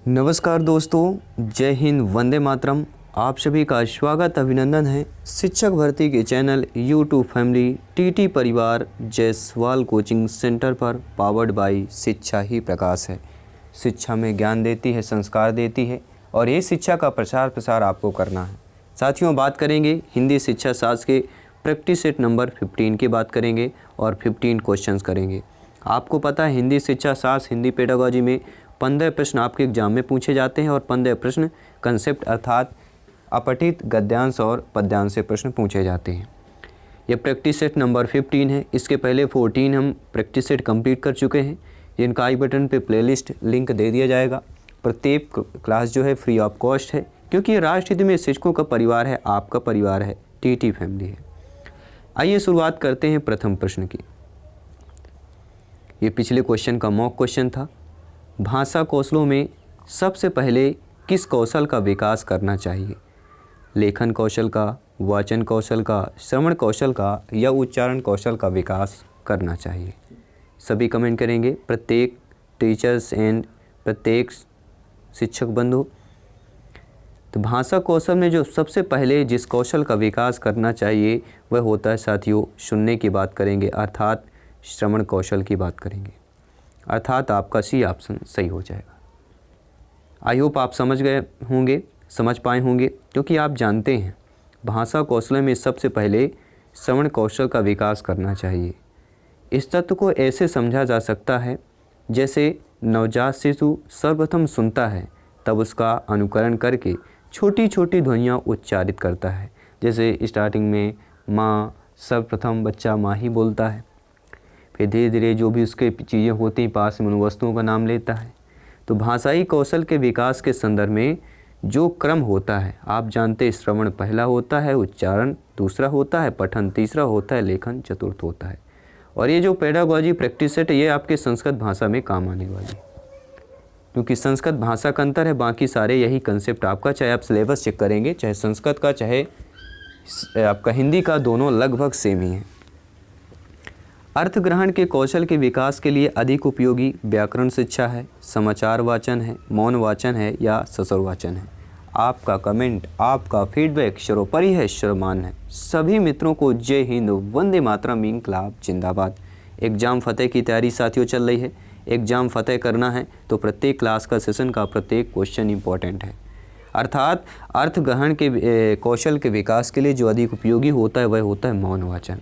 नमस्कार दोस्तों, जय हिंद, वंदे मातरम। आप सभी का स्वागत अभिनंदन है शिक्षक भर्ती के चैनल यूट्यूब फैमिली टीटी परिवार जायसवाल कोचिंग सेंटर पर। पावर्ड बाय शिक्षा ही प्रकाश है। शिक्षा में ज्ञान देती है, संस्कार देती है और ये शिक्षा का प्रचार प्रसार आपको करना है। साथियों, बात करेंगे हिंदी शिक्षा शास्त्र के प्रैक्टिस सेट नंबर 15 की बात करेंगे और 15 क्वेश्चंस करेंगे। आपको पता है हिंदी शिक्षा शास्त्र हिंदी पेडागोजी में 15 प्रश्न आपके एग्जाम में पूछे जाते हैं और 15 प्रश्न कंसेप्ट अर्थात अपठित गद्यांश और पद्यांश से प्रश्न पूछे जाते हैं। यह प्रैक्टिस सेट नंबर 15 है। इसके पहले 14 हम प्रैक्टिस सेट कंप्लीट कर चुके हैं, जिनका आई बटन पे प्लेलिस्ट लिंक दे दिया जाएगा। प्रत्येक क्लास जो है फ्री ऑफ कॉस्ट है, क्योंकि ये राष्ट्र हित में शिक्षकों का परिवार है, आपका परिवार है, टीटी फैमिली है। आइए शुरुआत करते हैं प्रथम प्रश्न की। ये पिछले क्वेश्चन का मॉक क्वेश्चन था। भाषा कौशलों में सबसे पहले किस कौशल का विकास करना चाहिए? लेखन कौशल का, वाचन कौशल का, श्रवण कौशल का या उच्चारण कौशल का विकास करना चाहिए? सभी कमेंट करेंगे, प्रत्येक टीचर्स एंड प्रत्येक शिक्षक बंधु। तो भाषा कौशल में जो सबसे पहले जिस कौशल का विकास करना चाहिए वह होता है साथियों, सुनने की बात करेंगे, अर्थात श्रवण कौशल की बात करेंगे, अर्थात आपका सी ऑप्शन सही हो जाएगा। आई होप आप समझ गए होंगे, समझ पाए होंगे, क्योंकि आप जानते हैं भाषा कौशल में सबसे पहले श्रवण कौशल का विकास करना चाहिए। इस तत्व को ऐसे समझा जा सकता है जैसे नवजात शिशु सर्वप्रथम सुनता है, तब उसका अनुकरण करके छोटी छोटी ध्वनियाँ उच्चारित करता है। जैसे स्टार्टिंग में माँ, सर्वप्रथम बच्चा माँ ही बोलता है, फिर धीरे धीरे जो भी उसके चीज़ें होती हैं पास में उन वस्तुओं का नाम लेता है। तो भाषाई कौशल के विकास के संदर्भ में जो क्रम होता है, आप जानते हैं श्रवण पहला होता है, उच्चारण दूसरा होता है, पठन तीसरा होता है, लेखन चतुर्थ होता है। और ये जो पेडागोजी प्रैक्टिस सेट ये आपके संस्कृत भाषा में काम आने वाली है, क्योंकि संस्कृत भाषा का अंतर है, बाकी सारे यही कंसेप्ट आपका, चाहे आप सिलेबस चेक करेंगे, चाहे संस्कृत का चाहे आपका हिंदी का, दोनों लगभग सेम ही है। अर्थ ग्रहण के कौशल के विकास के लिए अधिक उपयोगी व्याकरण शिक्षा है, समाचार वाचन है, मौन वाचन है या ससुर वाचन है? आपका कमेंट, आपका फीडबैक सर्वोपरि है, सर्वमान्य है। सभी मित्रों को जय हिंद, वंदे मातरम, इंकलाब जिंदाबाद। एग्जाम फतेह की तैयारी साथियों चल रही है। एग्जाम फतेह करना है तो प्रत्येक क्लास का सेशन का प्रत्येक क्वेश्चन इंपॉर्टेंट है, अर्थात अर्थ ग्रहण के कौशल के विकास के लिए जो अधिक उपयोगी होता है वह होता है मौन वाचन।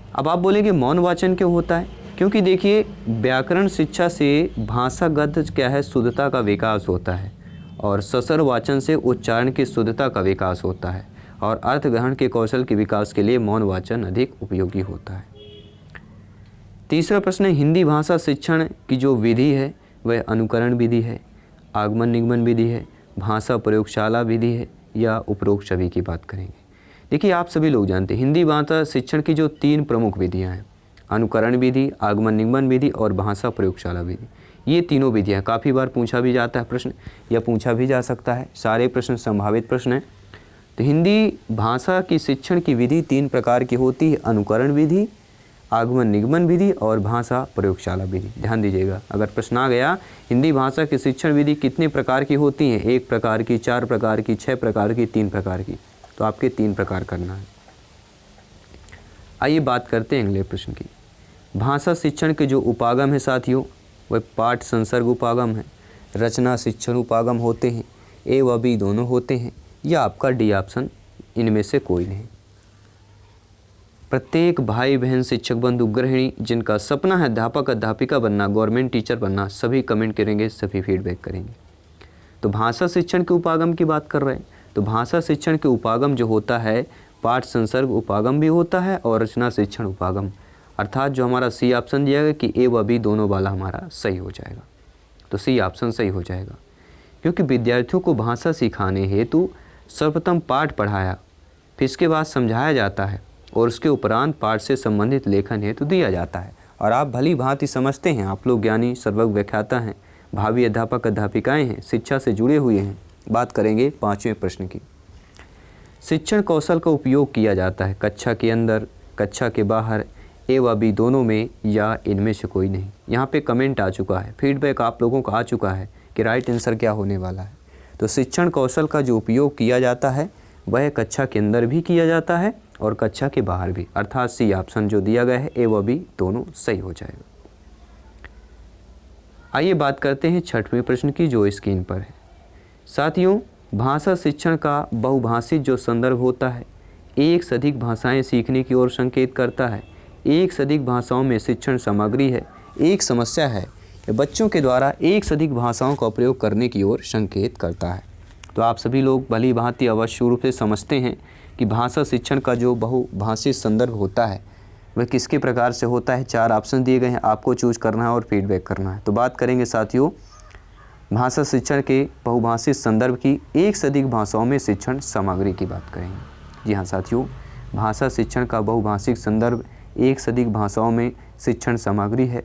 अब आप बोलेंगे मौन वाचन क्यों होता है? क्योंकि देखिए व्याकरण शिक्षा से भाषागत क्या है, शुद्धता का विकास होता है, और ससुर वाचन से उच्चारण की शुद्धता का विकास होता है, और अर्थ ग्रहण के कौशल के विकास के लिए मौन वाचन अधिक उपयोगी होता है। तीसरा प्रश्न है, हिंदी भाषा शिक्षण की जो विधि है वह अनुकरण विधि है, आगमन निगमन विधि है, भाषा प्रयोगशाला विधि है या उपरोक्त सभी की बात करेंगे। देखिए आप सभी लोग जानते हैं हिंदी भाषा शिक्षण की जो 3 प्रमुख विधियां हैं, अनुकरण विधि, आगमन निगमन विधि और भाषा प्रयोगशाला विधि। ये तीनों विधियां काफ़ी बार पूछा भी जाता है प्रश्न, या पूछा भी जा सकता है, सारे प्रश्न संभावित प्रश्न हैं। तो हिंदी भाषा की शिक्षण की विधि 3 प्रकार की होती है, अनुकरण विधि, आगमन निगमन विधि और भाषा प्रयोगशाला विधि। ध्यान दीजिएगा, अगर प्रश्न आ गया हिंदी भाषा की शिक्षण विधि कितने प्रकार की होती हैं, 1 प्रकार की, 4 प्रकार की, 6 प्रकार की, 3 प्रकार की, तो आपके 3 प्रकार करना है। आइए बात करते हैं अगले प्रश्न की। भाषा शिक्षण के जो उपागम है साथियों वह पाठ संसर्ग उपागम है, रचना शिक्षण उपागम होते हैं, ए व बी दोनों होते हैं, या आपका डी ऑप्शन इनमें से कोई नहीं। प्रत्येक भाई बहन शिक्षक बंधु गृहिणी जिनका सपना है अध्यापक अध्यापिका बनना, गवर्नमेंट टीचर बनना, सभी कमेंट करेंगे, सभी फीडबैक करेंगे। तो भाषा शिक्षण के उपागम की बात कर रहे हैं, तो भाषा शिक्षण के उपागम जो होता है पाठ संसर्ग उपागम भी होता है और रचना शिक्षण उपागम, अर्थात जो हमारा सी ऑप्शन दिया गया कि ए व बी दोनों वाला हमारा सही हो जाएगा। तो सी ऑप्शन सही हो जाएगा, क्योंकि विद्यार्थियों को भाषा सिखाने हेतु सर्वप्रथम पाठ पढ़ाया, फिर इसके बाद समझाया जाता है और उसके उपरांत पाठ से संबंधित लेखन हेतु दिया जाता है। और आप भली भांति समझते हैं, आप लोग ज्ञानी सर्वज्ञ व्याख्याता हैं, भावी अध्यापक अध्यापिकाएँ हैं, शिक्षा से जुड़े हुए हैं। बात करेंगे 5वें प्रश्न की। शिक्षण कौशल का उपयोग किया जाता है कक्षा के अंदर, कक्षा के बाहर, ए व बी दोनों में या इनमें से कोई नहीं। यहाँ पे कमेंट आ चुका है, फीडबैक आप लोगों का आ चुका है कि राइट आंसर क्या होने वाला है। तो शिक्षण कौशल का जो उपयोग किया जाता है वह कक्षा के अंदर भी किया जाता है और कक्षा के बाहर भी, अर्थात सी ऑप्शन जो दिया गया है ए व बी दोनों सही हो जाएगा। आइए बात करते हैं छठवें प्रश्न की जो स्क्रीन पर है। साथियों, भाषा शिक्षण का बहुभाषिक जो संदर्भ होता है, एक से अधिक भाषाएं सीखने की ओर संकेत करता है। एक से अधिक भाषाओं में शिक्षण सामग्री है। एक समस्या है, बच्चों के द्वारा एक से अधिक भाषाओं का प्रयोग करने की ओर संकेत करता है। तो आप सभी लोग भली भांति अवश्य रूप से समझते हैं कि भाषा शिक्षण का जो बहुभाषिक संदर्भ होता है वह किसके प्रकार से होता है। 4 ऑप्शन दिए गए हैं, आपको चूज करना है और फीडबैक करना है। तो बात करेंगे साथियों भाषा शिक्षण के बहुभाषिक संदर्भ की, एक से अधिक भाषाओं में शिक्षण सामग्री की बात करेंगे। जी हाँ साथियों, भाषा शिक्षण का बहुभाषिक संदर्भ एक से अधिक भाषाओं में शिक्षण सामग्री है।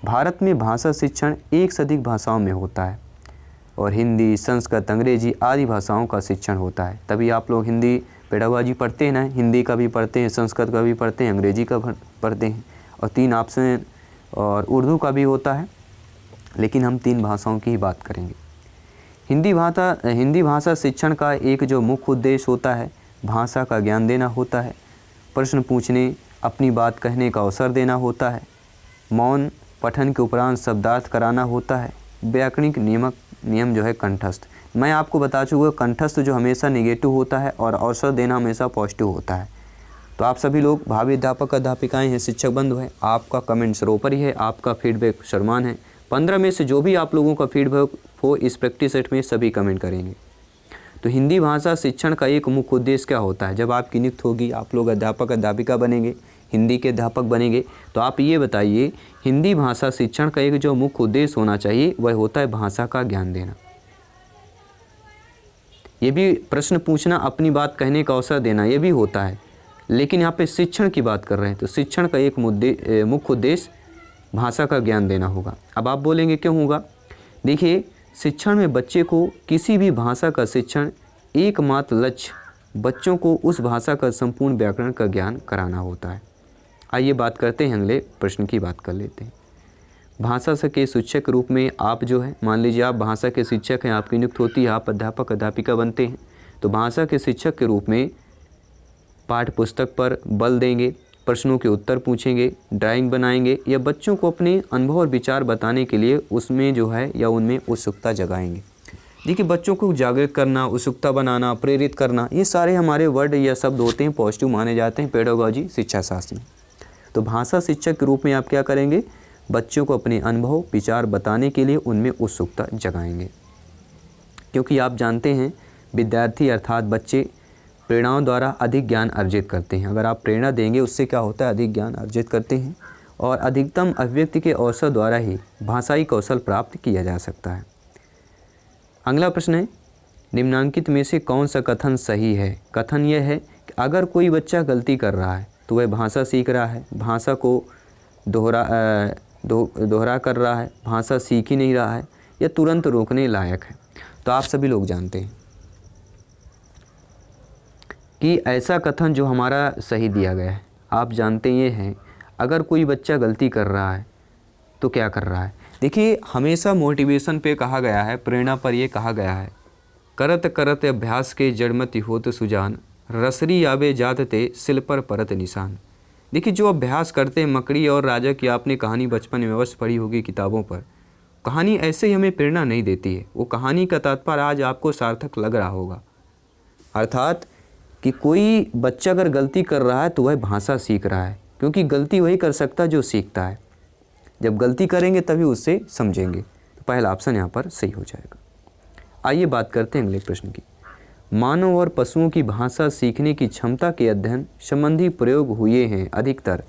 भारत में भाषा शिक्षण एक से अधिक भाषाओं में होता है और हिंदी, संस्कृत, अंग्रेजी आदि भाषाओं का शिक्षण होता है। तभी आप लोग हिंदी पेडागोजी पढ़ते हैं ना, हिंदी का भी पढ़ते हैं, संस्कृत का भी पढ़ते हैं, अंग्रेजी का पढ़ते हैं और 3 ऑप्शन और उर्दू का भी होता है, लेकिन हम 3 भाषाओं की ही बात करेंगे। हिंदी भाषा शिक्षण का एक जो मुख्य उद्देश्य होता है भाषा का ज्ञान देना होता है, प्रश्न पूछने, अपनी बात कहने का अवसर देना होता है, मौन पठन के उपरांत शब्दार्थ कराना होता है, व्याकरणिक नियम जो है कंठस्थ। मैं आपको बता चुका कंठस्थ जो हमेशा नेगेटिव होता है और अवसर देना हमेशा पॉजिटिव होता है। तो आप सभी लोग भावी अध्यापक अध्यापिकाएँ हैं, शिक्षक बंधु हैं, आपका कमेंट सरोपर ही है, आपका फीडबैक शर्मान है। 15 में से जो भी आप लोगों का फीडबैक हो इस प्रैक्टिस सेट में सभी कमेंट करेंगे। तो हिंदी भाषा शिक्षण का एक मुख्य उद्देश्य क्या होता है। जब आपकी नियुक्ति होगी, आप लोग अध्यापक अध्यापिका बनेंगे, हिंदी के अध्यापक बनेंगे, तो आप ये बताइए हिंदी भाषा शिक्षण का एक जो मुख्य उद्देश्य होना चाहिए वह होता है भाषा का ज्ञान देना। ये भी प्रश्न पूछना, अपनी बात कहने का अवसर देना, ये भी होता है, लेकिन यहाँ पे शिक्षण की बात कर रहे हैं। तो शिक्षण का एक मुख्य उद्देश्य भाषा का ज्ञान देना होगा। अब आप बोलेंगे क्यों होगा। देखिए, शिक्षण में बच्चे को किसी भी भाषा का शिक्षण एकमात्र लक्ष्य बच्चों को उस भाषा का संपूर्ण व्याकरण का ज्ञान कराना होता है। आइए बात करते हैं, अगले प्रश्न की बात कर लेते हैं। भाषा के शिक्षक के रूप में आप जो है, मान लीजिए आप भाषा के शिक्षक हैं, आपकी नियुक्ति होती है, आप अध्यापक अध्यापिका बनते हैं, तो भाषा के शिक्षक के रूप में पाठ्य पुस्तक पर बल देंगे, प्रश्नों के उत्तर पूछेंगे, ड्राइंग बनाएंगे या बच्चों को अपने अनुभव और विचार बताने के लिए उसमें जो है या उनमें उत्सुकता जगाएंगे। देखिए, बच्चों को जागृत करना, उत्सुकता बनाना, प्रेरित करना, ये सारे हमारे वर्ड या शब्द होते हैं, पॉजिटिव माने जाते हैं पेडागोजी शिक्षा शास्त्र में। तो भाषा शिक्षक के रूप में आप क्या करेंगे, बच्चों को अपने अनुभव विचार बताने के लिए उनमें उत्सुकता जगाएंगे। क्योंकि आप जानते हैं विद्यार्थी अर्थात बच्चे प्रेरणाओं द्वारा अधिक ज्ञान अर्जित करते हैं। अगर आप प्रेरणा देंगे उससे क्या होता है, अधिक ज्ञान अर्जित करते हैं और अधिकतम अभिव्यक्ति के अवसर द्वारा ही भाषाई कौशल प्राप्त किया जा सकता है। अगला प्रश्न है, निम्नांकित में से कौन सा कथन सही है। कथन यह है कि अगर कोई बच्चा गलती कर रहा है तो वह भाषा सीख रहा है, भाषा को दोहरा कर रहा है, भाषा सीख ही नहीं रहा है या तुरंत रोकने लायक है। तो आप सभी लोग जानते हैं कि ऐसा कथन जो हमारा सही दिया गया है, आप जानते ये हैं, अगर कोई बच्चा गलती कर रहा है तो क्या कर रहा है। देखिए, हमेशा मोटिवेशन पे कहा गया है, प्रेरणा पर ये कहा गया है, करत करत अभ्यास के जड़मति होत सुजान, रसरी आवे जात ते सिल पर परत निशान। देखिए, जो अभ्यास करते हैं, मकड़ी और राजा की आपने कहानी बचपन में अवश्य पढ़ी होगी किताबों पर। कहानी ऐसे ही हमें प्रेरणा नहीं देती है, वो कहानी का तात्पर्य आज आपको सार्थक लग रहा होगा। अर्थात कि कोई बच्चा अगर गलती कर रहा है तो वह भाषा सीख रहा है, क्योंकि गलती वही कर सकता है जो सीखता है। जब गलती करेंगे तभी उससे समझेंगे। तो पहला ऑप्शन यहाँ पर सही हो जाएगा। आइए बात करते हैं अगले प्रश्न की। मानव और पशुओं की भाषा सीखने की क्षमता के अध्ययन संबंधी प्रयोग हुए हैं, अधिकतर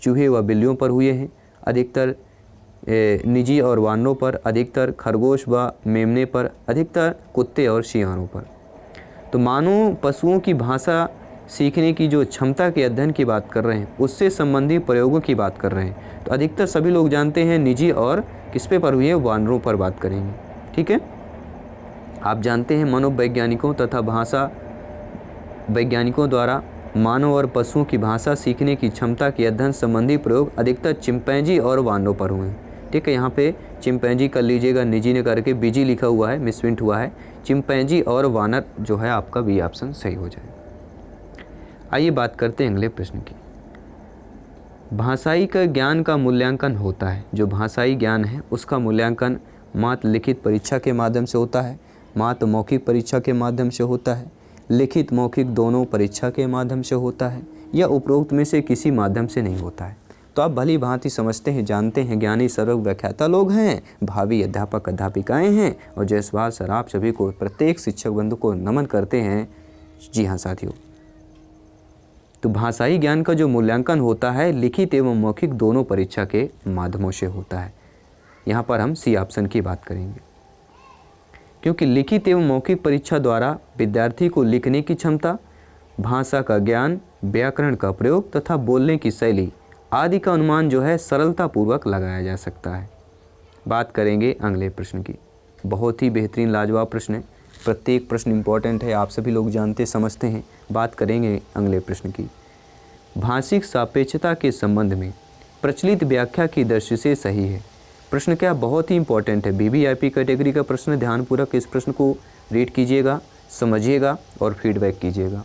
चूहे व बिल्लियों पर हुए हैं, अधिकतर निजी और वानरों पर, अधिकतर खरगोश व मेमने पर, अधिकतर कुत्ते और शियारों पर। तो मानव पशुओं की भाषा सीखने की जो क्षमता के अध्ययन की बात कर रहे हैं, उससे संबंधी प्रयोगों की बात कर रहे हैं। तो अधिकतर सभी लोग जानते हैं निजी और किस पे पर हुई है, वानरों पर बात करेंगे। ठीक है, आप जानते हैं मनोवैज्ञानिकों तथा भाषा वैज्ञानिकों द्वारा मानव और पशुओं की भाषा सीखने की क्षमता के अध्ययन संबंधी प्रयोग अधिकतर चिंपैंजी और वानरों पर हुए हैं। ठीक है, यहाँ पे चिंपैंजी कर लीजिएगा, निजी ने करके बीजी लिखा हुआ है, मिसप्रिंट हुआ है। चिंपैंजी और वानर जो है आपका बी ऑप्शन सही हो जाए। आइए बात करते हैं अगले प्रश्न की। भाषाई का ज्ञान का मूल्यांकन होता है, जो भाषाई ज्ञान है उसका मूल्यांकन मात्र लिखित परीक्षा के माध्यम से होता है, मात्र मौखिक परीक्षा के माध्यम से होता है, लिखित मौखिक दोनों परीक्षा के माध्यम से होता है, या उपरोक्त में से किसी माध्यम से नहीं होता है। तो आप भली भांति समझते हैं, जानते हैं, ज्ञानी सर्वज्ञ व्याख्याता लोग हैं, भावी अध्यापक अध्यापिकाएं हैं, और जायसवाल सर आप सभी को, प्रत्येक शिक्षक बंधु को नमन करते हैं। जी हाँ साथियों, तो भाषाई ज्ञान का जो मूल्यांकन होता है लिखित एवं मौखिक दोनों परीक्षा के माध्यमों से होता है। यहाँ पर हम सी ऑप्शन की बात करेंगे, क्योंकि लिखित एवं मौखिक परीक्षा द्वारा विद्यार्थी को लिखने की क्षमता, भाषा का ज्ञान, व्याकरण का प्रयोग तथा बोलने की शैली आदि का अनुमान जो है सरलता पूर्वक लगाया जा सकता है। बात करेंगे अगले प्रश्न की। बहुत ही बेहतरीन लाजवाब प्रश्न है, प्रत्येक प्रश्न इम्पॉर्टेंट है, आप सभी लोग जानते समझते हैं। बात करेंगे अगले प्रश्न की। भाषिक सापेक्षता के संबंध में प्रचलित व्याख्या की दृष्टि से सही है। प्रश्न क्या बहुत ही इंपॉर्टेंट है, वीवीआईपी कैटेगरी का प्रश्न। ध्यानपूर्वक इस प्रश्न को रीड कीजिएगा, समझिएगा और फीडबैक कीजिएगा।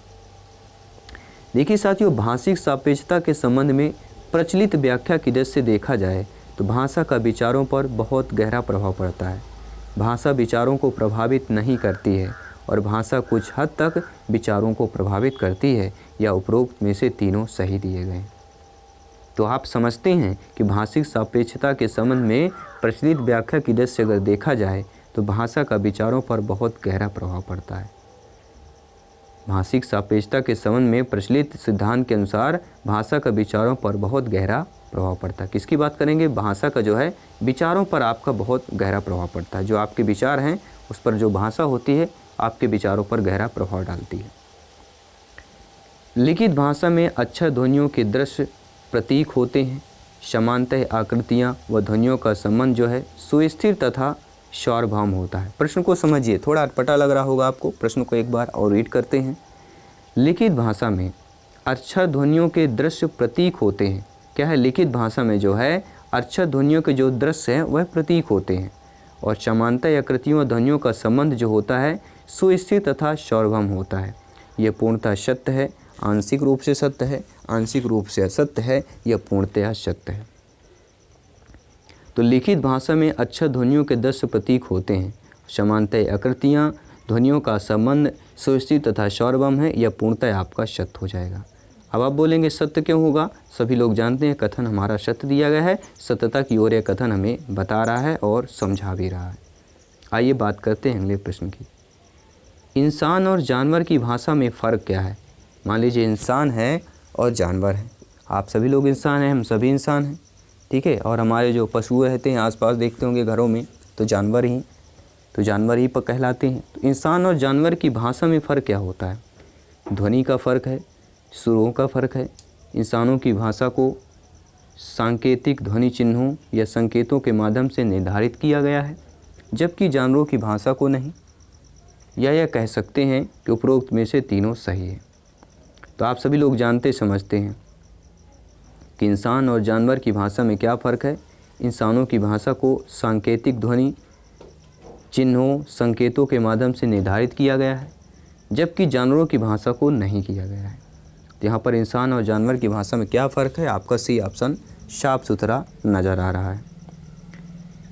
देखिए साथियों, भाषिक सापेक्षता के संबंध में प्रचलित व्याख्या की दृष्टि से देखा जाए तो भाषा का विचारों पर बहुत गहरा प्रभाव पड़ता है। भाषा विचारों को प्रभावित नहीं करती है और भाषा कुछ हद तक विचारों को प्रभावित करती है, या उपरोक्त में से तीनों सही दिए गए। तो आप समझते हैं कि भाषिक सापेक्षता के संबंध में प्रचलित व्याख्या की दृष्टि से अगर देखा जाए तो भाषा का विचारों पर बहुत गहरा प्रभाव पड़ता है। भाषिक सापेक्षता के संबंध में प्रचलित सिद्धांत के अनुसार भाषा का विचारों पर बहुत गहरा प्रभाव पड़ता है। किसकी बात करेंगे? भाषा का जो है विचारों पर आपका बहुत गहरा प्रभाव पड़ता है। जो आपके विचार हैं उस पर जो भाषा होती है आपके विचारों पर गहरा प्रभाव डालती है। लिखित भाषा में अक्षर ध्वनियों के दृश्य प्रतीक होते हैं। समानतः आकृतियाँ व ध्वनियों का संबंध जो है सुस्थिर तथा सार्वभौम होता है। प्रश्न को समझिए, थोड़ा अटपटा लग रहा होगा आपको, प्रश्न को एक बार और रीड करते हैं। लिखित भाषा में अक्षर ध्वनियों के दृश्य प्रतीक होते हैं। क्या है? लिखित भाषा में जो है अक्षर ध्वनियों के जो दृश्य हैं वह प्रतीक होते हैं, और समानतः आकृतियों व ध्वनियों का संबंध जो होता है सुस्थिर तथा सार्वभौम होता है। यह पूर्णतः सत्य है, आंशिक रूप से सत्य है, आंशिक रूप से असत्य है, यह पूर्णतः सत्य है। तो लिखित भाषा में अक्षर ध्वनियों के दृश्य प्रतीक होते हैं, समानतः आकृतियाँ ध्वनियों का संबंध सुस्थिर तथा सार्वभौम है, यह पूर्णतः आपका सत्य हो जाएगा। अब आप बोलेंगे सत्य क्यों होगा? सभी लोग जानते हैं कथन हमारा सत्य दिया गया है, सत्यता की ओर यह कथन हमें बता रहा है और समझा भी रहा है। आइए बात करते हैं अगले प्रश्न की। इंसान और जानवर की भाषा में फ़र्क क्या है? मान लीजिए इंसान है और जानवर है, आप सभी लोग इंसान हैं, हम सभी इंसान हैं, ठीक है, और हमारे जो पशु रहते हैं आसपास देखते होंगे घरों में, तो जानवर ही पर कहलाते हैं। तो इंसान और जानवर की भाषा में फ़र्क क्या होता है? ध्वनि का फ़र्क है, सुरों का फ़र्क है। इंसानों की भाषा को सांकेतिक ध्वनि चिन्हों या संकेतों के माध्यम से निर्धारित किया गया है, जबकि जानवरों की भाषा को नहीं। या यह कह सकते हैं कि उपरोक्त में से तीनों सही है। तो आप सभी लोग जानते समझते हैं कि इंसान और जानवर की भाषा में क्या फ़र्क है। इंसानों की भाषा को सांकेतिक ध्वनि चिन्हों संकेतों के माध्यम से निर्धारित किया गया है, जबकि जानवरों की भाषा को नहीं किया गया है। तो यहाँ पर इंसान और जानवर की भाषा में क्या फ़र्क है? आपका सी ऑप्शन साफ सुथरा नज़र आ रहा है,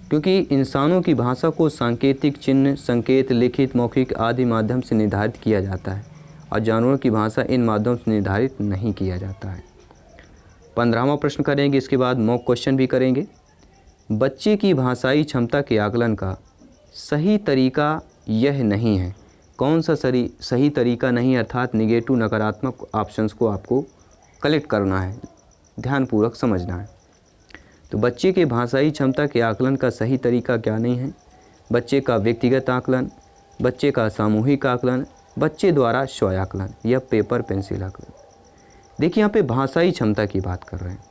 क्योंकि इंसानों की भाषा को सांकेतिक चिन्ह, संकेत, लिखित, मौखिक आदि माध्यम से निर्धारित किया जाता है, और जानवरों की भाषा इन माध्यम से निर्धारित नहीं किया जाता है। 15वां प्रश्न करेंगे, इसके बाद मॉक क्वेश्चन भी करेंगे। बच्चे की भाषाई क्षमता के आकलन का सही तरीका यह नहीं है। कौन सा सही तरीका नहीं, अर्थात निगेटिव नकारात्मक ऑप्शंस को आपको कलेक्ट करना है, ध्यानपूर्वक समझना है। तो बच्चे के भाषाई क्षमता के आकलन का सही तरीका क्या नहीं है? बच्चे का व्यक्तिगत आकलन, बच्चे का सामूहिक आकलन, बच्चे द्वारा स्व आकलन या पेपर पेंसिल आकलन। देखिए यहाँ पे भाषाई क्षमता की बात कर रहे हैं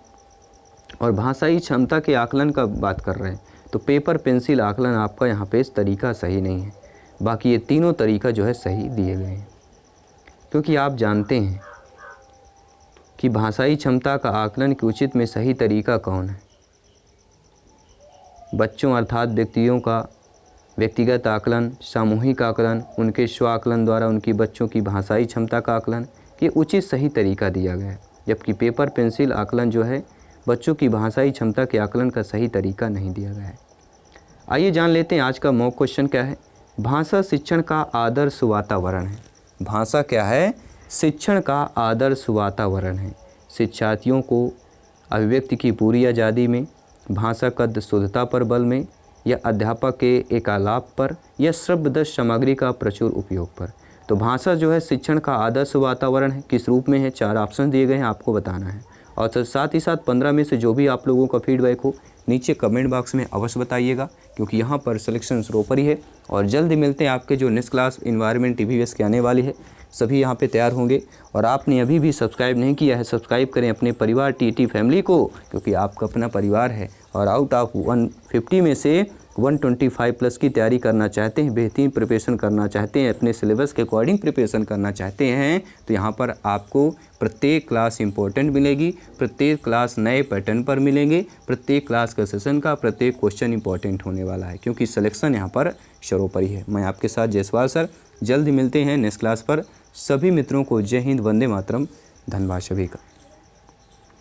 और भाषाई क्षमता के आकलन का बात कर रहे हैं, तो पेपर पेंसिल आकलन आपका यहाँ पे इस तरीका सही नहीं है। बाकी ये तीनों तरीका जो है सही दिए गए हैं, क्योंकि आप जानते हैं कि भाषाई क्षमता का आकलन के उचित में सही तरीका कौन है। बच्चों अर्थात व्यक्तियों का व्यक्तिगत आकलन, सामूहिक आकलन, उनके स्व आकलन द्वारा उनकी बच्चों की भाषाई क्षमता का आकलन, ये उचित सही तरीका दिया गया है। जबकि पेपर पेंसिल आकलन जो है बच्चों की भाषाई क्षमता के आकलन का सही तरीका नहीं दिया गया है। आइए जान लेते हैं आज का मॉक क्वेश्चन क्या है। भाषा शिक्षण का आदर्श वातावरण है। भाषा क्या है? शिक्षण का आदर्श वातावरण है। शिक्षार्थियों को अभिव्यक्ति की पूरी आज़ादी में, भाषागत शुद्धता पर बल में, या अध्यापक के एकालाप पर, या श्रव्यदर्शी सामग्री का प्रचुर उपयोग पर। तो भाषा जो है शिक्षण का आदर्श वातावरण है, किस रूप में है? 4 ऑप्शन दिए गए हैं, आपको बताना है। और साथ ही साथ 15 में से जो भी आप लोगों का फीडबैक हो नीचे कमेंट बॉक्स में अवश्य बताइएगा, क्योंकि यहाँ पर सिलेक्शन सरोपरी है। और जल्द मिलते हैं आपके जो नेक्स्ट क्लास इन्वायरमेंट EVS की आने वाली है, सभी यहाँ पे तैयार होंगे। और आपने अभी भी सब्सक्राइब नहीं किया है, सब्सक्राइब करें अपने परिवार TT फैमिली को, क्योंकि आपका अपना परिवार है। और आउट ऑफ 150 में से 125+ की तैयारी करना चाहते हैं, बेहतरीन प्रिपरेशन करना चाहते हैं, अपने सिलेबस के अकॉर्डिंग प्रिपरेशन करना चाहते हैं, तो यहाँ पर आपको प्रत्येक क्लास इंपॉर्टेंट मिलेगी, प्रत्येक क्लास नए पैटर्न पर मिलेंगे, प्रत्येक क्लास का सेशन का प्रत्येक क्वेश्चन इंपॉर्टेंट होने वाला है, क्योंकि सिलेक्शन यहाँ पर सर्वोपरि है। मैं आपके साथ जयसवाल सर, जल्द मिलते हैं नेक्स्ट क्लास पर। सभी मित्रों को जय हिंद, वंदे मातरम, धन्यवाद सभी का।